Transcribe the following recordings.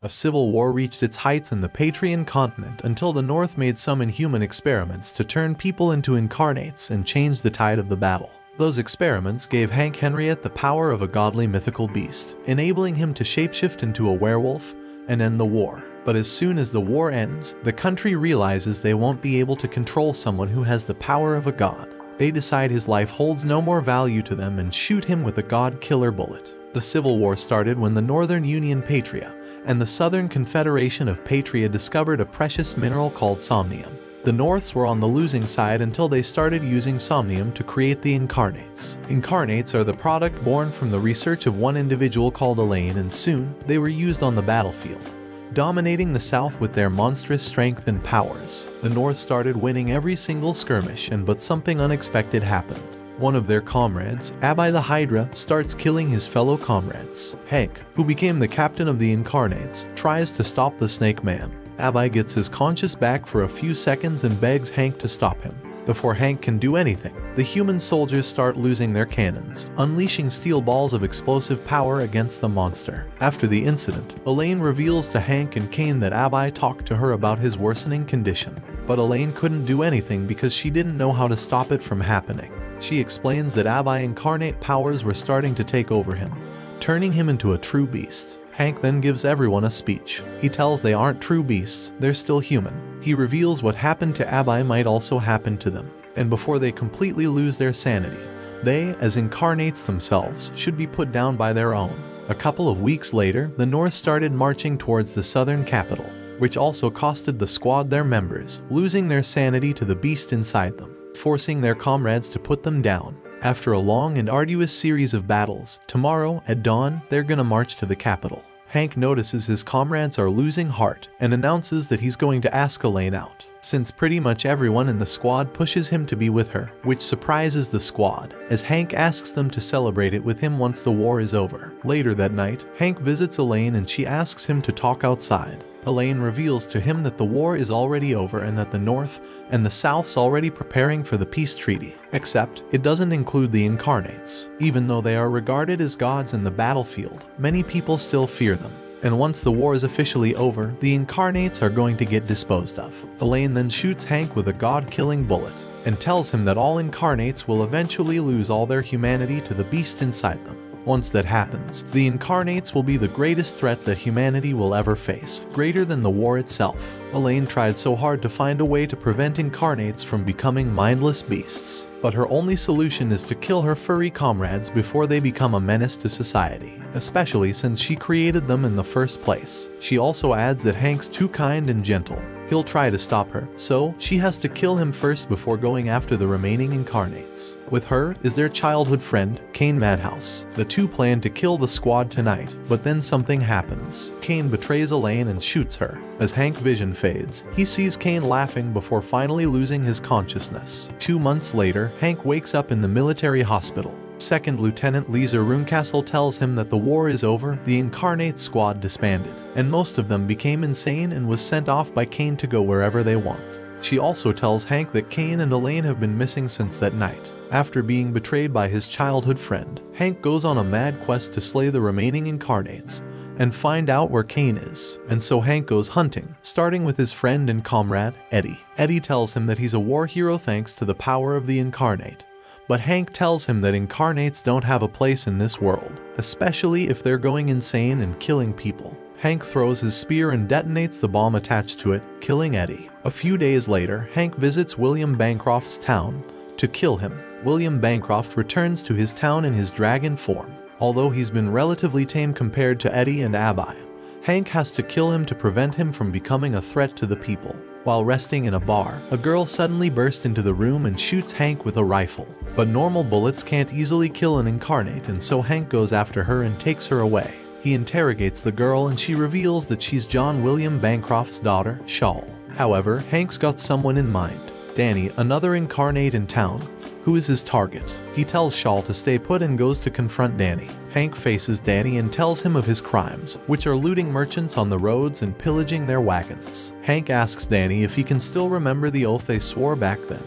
A civil war reached its heights in the Patrian continent until the North made some inhuman experiments to turn people into incarnates and change the tide of the battle. Those experiments gave Hank Henriette the power of a godly mythical beast, enabling him to shapeshift into a werewolf and end the war. But as soon as the war ends, the country realizes they won't be able to control someone who has the power of a god. They decide his life holds no more value to them and shoot him with a god-killer bullet. The Civil War started when the Northern Union Patria and the Southern Confederation of Patria discovered a precious mineral called somnium. The Norths were on the losing side until they started using somnium to create the incarnates. Incarnates are the product born from the research of one individual called Elaine, and soon they were used on the battlefield, dominating the South with their monstrous strength and powers. The North started winning every single skirmish, but something unexpected happened. One of their comrades, Abbai the Hydra, starts killing his fellow comrades. Hank, who became the captain of the Incarnates, tries to stop the Snake Man. Abbai gets his conscience back for a few seconds and begs Hank to stop him. Before Hank can do anything, the human soldiers start losing their cannons, unleashing steel balls of explosive power against the monster. After the incident, Elaine reveals to Hank and Kane that Abbai talked to her about his worsening condition. But Elaine couldn't do anything because she didn't know how to stop it from happening. She explains that Abbai incarnate powers were starting to take over him, turning him into a true beast. Hank then gives everyone a speech. He tells they aren't true beasts, they're still human. He reveals what happened to Abbai might also happen to them, and before they completely lose their sanity, they, as incarnates themselves, should be put down by their own. A couple of weeks later, the North started marching towards the southern capital, which also costed the squad their members, losing their sanity to the beast inside them, forcing their comrades to put them down. After a long and arduous series of battles, tomorrow at dawn, they're gonna march to the capital. Hank notices his comrades are losing heart and announces that he's going to ask Elaine out, since pretty much everyone in the squad pushes him to be with her, which surprises the squad, as Hank asks them to celebrate it with him once the war is over. Later that night, Hank visits Elaine and she asks him to talk outside. Elaine reveals to him that the war is already over and that the North and the South's already preparing for the peace treaty. Except, it doesn't include the incarnates. Even though they are regarded as gods in the battlefield, many people still fear them. And once the war is officially over, the incarnates are going to get disposed of. Elaine then shoots Hank with a god-killing bullet, and tells him that all incarnates will eventually lose all their humanity to the beast inside them. Once that happens, the incarnates will be the greatest threat that humanity will ever face, greater than the war itself. Elaine tried so hard to find a way to prevent incarnates from becoming mindless beasts, but her only solution is to kill her furry comrades before they become a menace to society, especially since she created them in the first place. She also adds that Hank's too kind and gentle. He'll try to stop her, so she has to kill him first before going after the remaining incarnates. With her is their childhood friend, Kane Madhouse. The two plan to kill the squad tonight, but then something happens. Kane betrays Elaine and shoots her. As Hank's vision fades, he sees Kane laughing before finally losing his consciousness. 2 months later, Hank wakes up in the military hospital. Second Lieutenant Lisa Runecastle tells him that the war is over, the incarnate squad disbanded, and most of them became insane and was sent off by Kane to go wherever they want. She also tells Hank that Kane and Elaine have been missing since that night. After being betrayed by his childhood friend, Hank goes on a mad quest to slay the remaining incarnates and find out where Kane is. And so Hank goes hunting, starting with his friend and comrade, Eddie. Eddie tells him that he's a war hero thanks to the power of the incarnate. But Hank tells him that incarnates don't have a place in this world, especially if they're going insane and killing people. Hank throws his spear and detonates the bomb attached to it, killing Eddie. A few days later, Hank visits William Bancroft's town to kill him. William Bancroft returns to his town in his dragon form. Although he's been relatively tame compared to Eddie and Abbai, Hank has to kill him to prevent him from becoming a threat to the people. While resting in a bar, a girl suddenly bursts into the room and shoots Hank with a rifle. But normal bullets can't easily kill an incarnate, and so Hank goes after her and takes her away. He interrogates the girl and she reveals that she's John William Bancroft's daughter, Shawl. However, Hank's got someone in mind, Danny, another incarnate in town, who is his target. He tells Shawl to stay put and goes to confront Danny. Hank faces Danny and tells him of his crimes, which are looting merchants on the roads and pillaging their wagons. Hank asks Danny if he can still remember the oath they swore back then,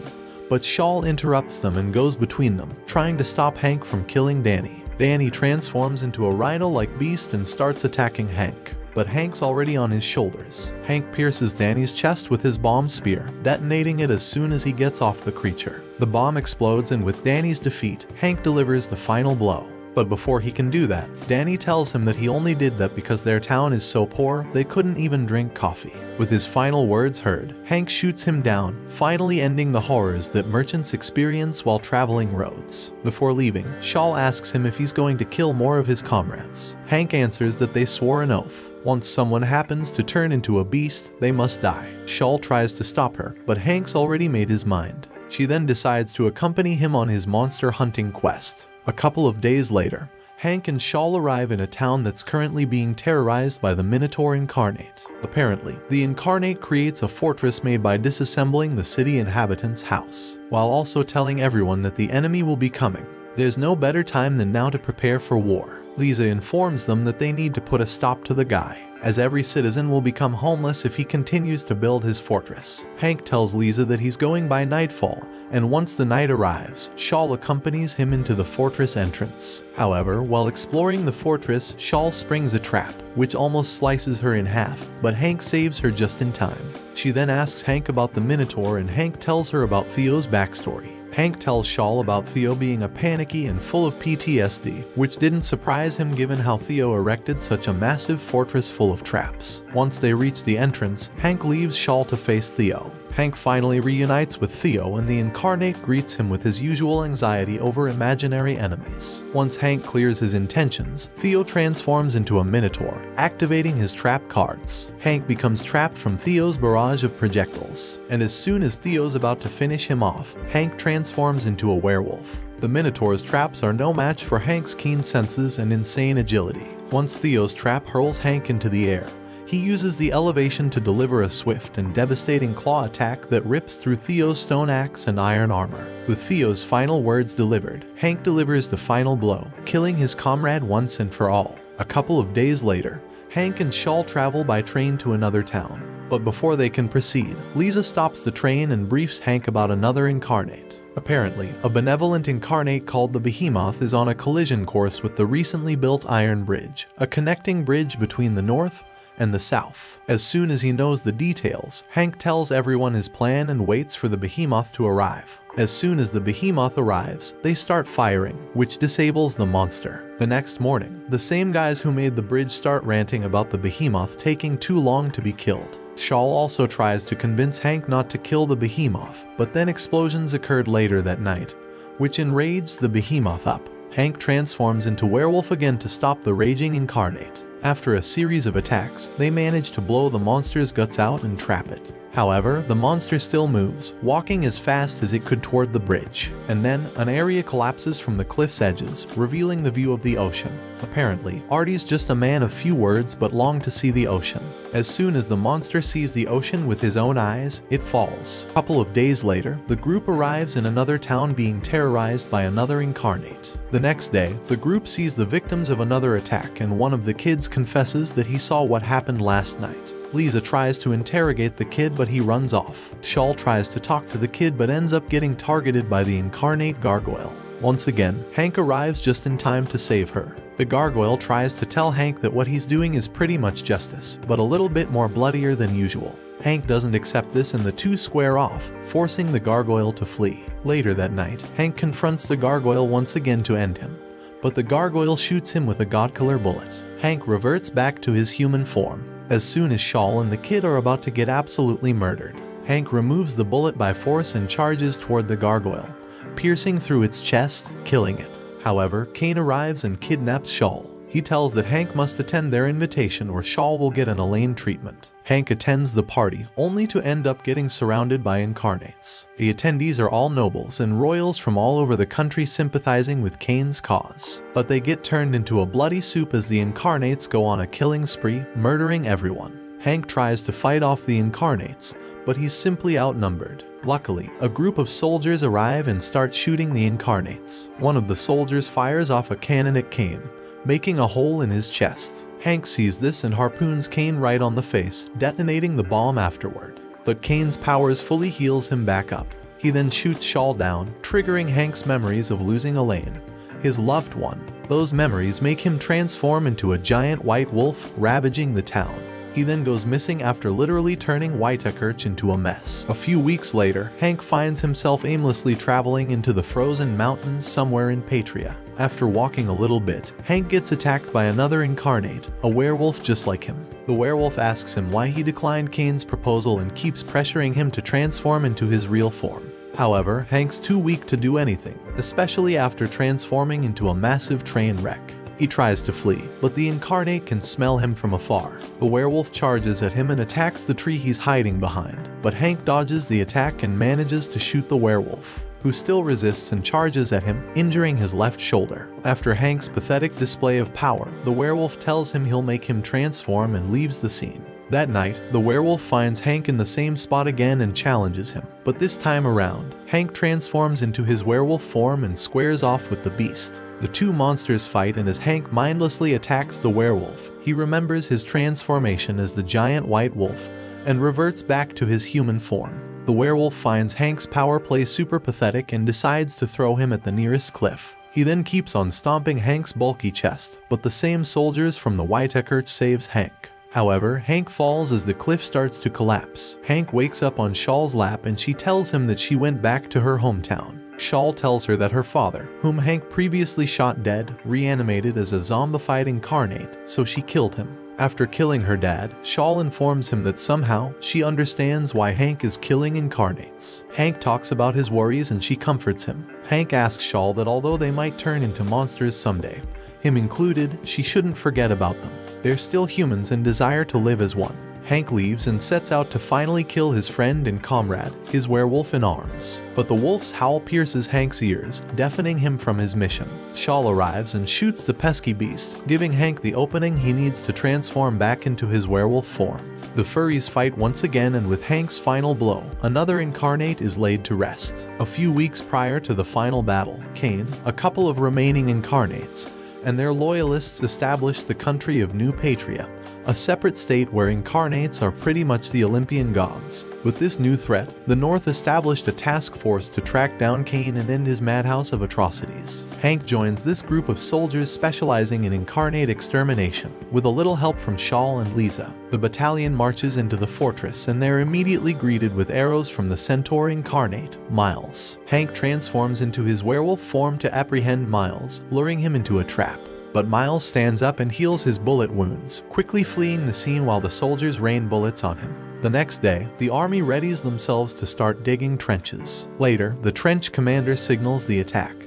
but Shawl interrupts them and goes between them, trying to stop Hank from killing Danny. Danny transforms into a rhino-like beast and starts attacking Hank. but Hank's already on his shoulders. Hank pierces Danny's chest with his bomb spear, detonating it as soon as he gets off the creature. The bomb explodes, and with Danny's defeat, Hank delivers the final blow. But before he can do that, Danny tells him that he only did that because their town is so poor they couldn't even drink coffee. With his final words heard, Hank shoots him down, finally ending the horrors that merchants experience while traveling roads. Before leaving, Shawl asks him if he's going to kill more of his comrades. Hank answers that they swore an oath. Once someone happens to turn into a beast, they must die. Shawl tries to stop her, but Hank's already made his mind. She then decides to accompany him on his monster hunting quest. A couple of days later, Hank and Shawl arrive in a town that's currently being terrorized by the Minotaur Incarnate. Apparently, the Incarnate creates a fortress made by disassembling the city inhabitants' house, while also telling everyone that the enemy will be coming. There's no better time than now to prepare for war. Lisa informs them that they need to put a stop to the guy, as every citizen will become homeless if he continues to build his fortress. Hank tells Lisa that he's going by nightfall, and once the night arrives, Shawl accompanies him into the fortress entrance. However, while exploring the fortress, Shawl springs a trap, which almost slices her in half, but Hank saves her just in time. She then asks Hank about the Minotaur, and Hank tells her about Theo's backstory. Hank tells Shawl about Theo being a panicky and full of PTSD, which didn't surprise him given how Theo erected such a massive fortress full of traps. Once they reach the entrance, Hank leaves Shawl to face Theo. Hank finally reunites with Theo, and the Incarnate greets him with his usual anxiety over imaginary enemies. Once Hank clears his intentions, Theo transforms into a Minotaur, activating his trap cards. Hank becomes trapped from Theo's barrage of projectiles, and as soon as Theo's about to finish him off, Hank transforms into a werewolf. The Minotaur's traps are no match for Hank's keen senses and insane agility. Once Theo's trap hurls Hank into the air, he uses the elevation to deliver a swift and devastating claw attack that rips through Theo's stone axe and iron armor. With Theo's final words delivered, Hank delivers the final blow, killing his comrade once and for all. A couple of days later, Hank and Shawl travel by train to another town. But before they can proceed, Lisa stops the train and briefs Hank about another Incarnate. Apparently, a benevolent Incarnate called the Behemoth is on a collision course with the recently built Iron Bridge, a connecting bridge between the North and the South. As soon as he knows the details, Hank tells everyone his plan and waits for the Behemoth to arrive. As soon as the Behemoth arrives, they start firing, which disables the monster. The next morning, the same guys who made the bridge start ranting about the Behemoth taking too long to be killed. Shawl also tries to convince Hank not to kill the Behemoth, but then explosions occurred later that night, which enraged the Behemoth up. Hank transforms into werewolf again to stop the raging Incarnate. After a series of attacks, they manage to blow the monster's guts out and trap it. However, the monster still moves, walking as fast as it could toward the bridge. And then, an area collapses from the cliff's edges, revealing the view of the ocean. Apparently, Artie's just a man of few words but longed to see the ocean. As soon as the monster sees the ocean with his own eyes, it falls. A couple of days later, the group arrives in another town being terrorized by another Incarnate. The next day, the group sees the victims of another attack, and one of the kids confesses that he saw what happened last night. Lisa tries to interrogate the kid, but he runs off. Shawl tries to talk to the kid but ends up getting targeted by the Incarnate gargoyle. Once again, Hank arrives just in time to save her. The gargoyle tries to tell Hank that what he's doing is pretty much justice, but a little bit more bloodier than usual. Hank doesn't accept this and the two square off, forcing the gargoyle to flee. Later that night, Hank confronts the gargoyle once again to end him, but the gargoyle shoots him with a god-killer bullet. Hank reverts back to his human form. As soon as Shawl and the kid are about to get absolutely murdered, Hank removes the bullet by force and charges toward the gargoyle, piercing through its chest, killing it. However, Kane arrives and kidnaps Shawl. He tells that Hank must attend their invitation or Shawl will get an Elaine treatment. Hank attends the party, only to end up getting surrounded by Incarnates. The attendees are all nobles and royals from all over the country sympathizing with Kane's cause. But they get turned into a bloody soup as the Incarnates go on a killing spree, murdering everyone. Hank tries to fight off the Incarnates, but he's simply outnumbered. Luckily, a group of soldiers arrive and start shooting the Incarnates. One of the soldiers fires off a cannon at Kane, making a hole in his chest. Hank sees this and harpoons Kane right on the face, detonating the bomb afterward. But Kane's powers fully heals him back up. He then shoots Shawl down, triggering Hank's memories of losing Elaine, his loved one. Those memories make him transform into a giant white wolf, ravaging the town. He then goes missing after literally turning Whitekirch into a mess. A few weeks later, Hank finds himself aimlessly traveling into the frozen mountains somewhere in Patria. After walking a little bit, Hank gets attacked by another incarnate, a werewolf just like him. The werewolf asks him why he declined Kane's proposal and keeps pressuring him to transform into his real form. However, Hank's too weak to do anything, especially after transforming into a massive train wreck. He tries to flee, but the incarnate can smell him from afar. The werewolf charges at him and attacks the tree he's hiding behind, but Hank dodges the attack and manages to shoot the werewolf, who still resists and charges at him, injuring his left shoulder. After Hank's pathetic display of power, the werewolf tells him he'll make him transform and leaves the scene. That night, the werewolf finds Hank in the same spot again and challenges him, but this time around, Hank transforms into his werewolf form and squares off with the beast. The two monsters fight, and as Hank mindlessly attacks the werewolf, he remembers his transformation as the giant white wolf and reverts back to his human form. The werewolf finds Hank's power play super pathetic and decides to throw him at the nearest cliff. He then keeps on stomping Hank's bulky chest, but the same soldiers from the Whitekirch saves Hank. However, Hank falls as the cliff starts to collapse. Hank wakes up on Shaw's lap and she tells him that she went back to her hometown. Shaw tells her that her father, whom Hank previously shot dead, reanimated as a zombified incarnate, so she killed him. After killing her dad, Shaw informs him that somehow she understands why Hank is killing incarnates. Hank talks about his worries and she comforts him. Hank asks Shaw that although they might turn into monsters someday, him included, she shouldn't forget about them. They're still humans and desire to live as one. Hank leaves and sets out to finally kill his friend and comrade, his werewolf in arms. But the wolf's howl pierces Hank's ears, deafening him from his mission. Shaw arrives and shoots the pesky beast, giving Hank the opening he needs to transform back into his werewolf form. The furries fight once again, and with Hank's final blow, another incarnate is laid to rest. A few weeks prior to the final battle, Kane, a couple of remaining incarnates, and their loyalists established the country of New Patria, a separate state where incarnates are pretty much the Olympian gods. With this new threat, the North established a task force to track down Kane and end his madhouse of atrocities. Hank joins this group of soldiers specializing in incarnate extermination. With a little help from Shaw and Lisa, the battalion marches into the fortress and they're immediately greeted with arrows from the centaur incarnate, Miles. Hank transforms into his werewolf form to apprehend Miles, luring him into a trap. But Miles stands up and heals his bullet wounds, quickly fleeing the scene while the soldiers rain bullets on him. The next day, the army readies themselves to start digging trenches. Later, the trench commander signals the attack,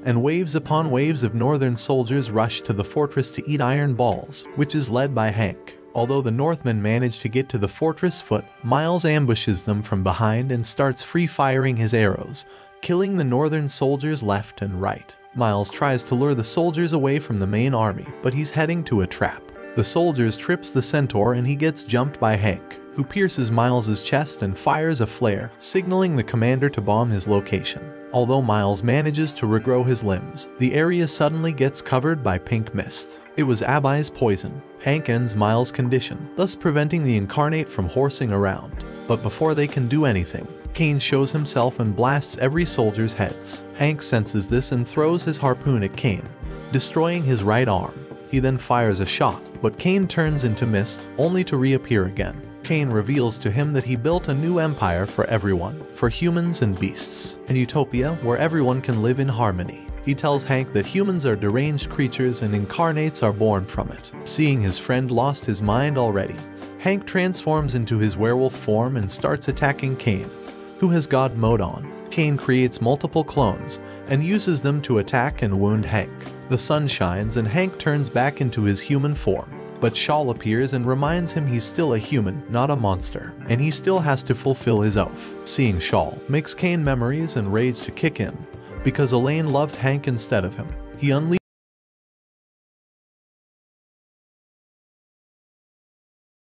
and waves upon waves of northern soldiers rush to the fortress to eat iron balls, which is led by Hank. Although the Northmen manage to get to the fortress foot, Miles ambushes them from behind and starts free-firing his arrows, killing the northern soldiers left and right. Miles tries to lure the soldiers away from the main army, but he's heading to a trap. The soldiers trips the centaur and he gets jumped by Hank, who pierces Miles's chest and fires a flare, signaling the commander to bomb his location. Although Miles manages to regrow his limbs, the area suddenly gets covered by pink mist. It was Abai's poison. Hank ends Miles' condition, thus preventing the incarnate from horsing around. But before they can do anything, Kane shows himself and blasts every soldier's heads. Hank senses this and throws his harpoon at Kane, destroying his right arm. He then fires a shot, but Kane turns into mist, only to reappear again. Kane reveals to him that he built a new empire for everyone, for humans and beasts, a utopia where everyone can live in harmony. He tells Hank that humans are deranged creatures and incarnates are born from it. Seeing his friend lost his mind already, Hank transforms into his werewolf form and starts attacking Kane, who has God mode on. Kane creates multiple clones and uses them to attack and wound Hank. The sun shines and Hank turns back into his human form, but Shaw appears and reminds him he's still a human, not a monster, and he still has to fulfill his oath. Seeing Shaw makes Kane memories and rage to kick in, because Elaine loved Hank instead of him. He unleashes